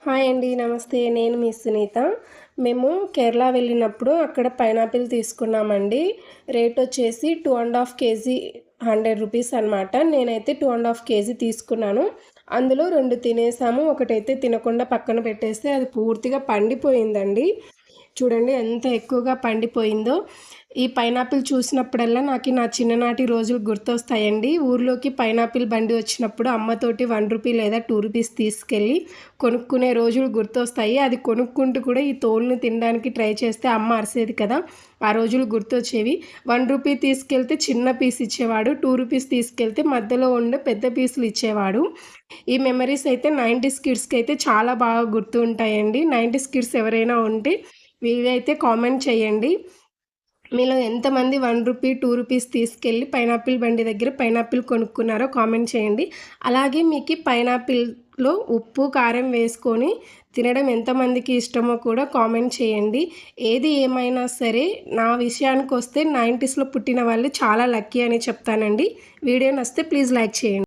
Hi అండి. నమస్తే. నేను మీ సునీత. మేము కేరళ వెళ్ళినప్పుడు అక్కడ పైనాపిల్ తీసుకున్నామండి. రేట్ వచ్చేసి 2½ కేజీ రూ. 100 అనమాట. నేనైతే 2½ కేజీ తీసుకున్నాను. అందులో 2 తినేసాము. ఒకటైతే తినకుండా పక్కన పెట్టేస్తే అది పూర్తిగా పండిపోయిందండి. చూడండి ఎంత ఎక్కువగా పండిపోయిందో. ఈ పైనాపిల్ చూసినప్పుడల్లా నాకు నా చిన్ననాటి రోజులు గుర్తొస్తాయండి. ఊర్లోకి పైనాపిల్ బండి వచ్చినప్పుడు అమ్మతోటి రూ. 1 లేదా రూ. 2 తీసుకెళ్ళి కొనుక్కునే రోజులు గుర్తొస్తాయి. అది కొనుక్కుంటూ కూడా ఈ తోలుని తినడానికి ట్రై చేస్తే అమ్మ అరిసేది కదా! ఆ రోజులు గుర్తొచ్చేవి. రూ. 1 తీసుకెళ్తే చిన్న పీస్ ఇచ్చేవాడు. రూ. 2 తీసుకెళ్తే మధ్యలో ఉండే పెద్ద పీసులు ఇచ్చేవాడు. ఈ మెమరీస్ అయితే 90s కిడ్స్‌కి అయితే చాలా బాగా గుర్తు ఉంటాయండి. 90s కిడ్స్ ఎవరైనా ఉంటే వీలైతే కామెంట్ చేయండి. మీలో ఎంతమంది రూ. 1, రూ. 2 తీసుకెళ్ళి పైనాపిల్ బండి దగ్గర పైనాపిల్ కొనుక్కున్నారో కామెంట్ చేయండి. అలాగే మీకు పైనాపిల్‌లో ఉప్పు, కారం వేసుకొని తినడం ఎంతమందికి ఇష్టమో కూడా కామెంట్ చేయండి. ఏది ఏమైనా సరే నా విషయానికొస్తే 90స్‌లో పుట్టిన వాళ్ళు చాలా లక్కీ అని చెప్తానండి. వీడియో నచ్చితే ప్లీజ్ లైక్ చేయండి.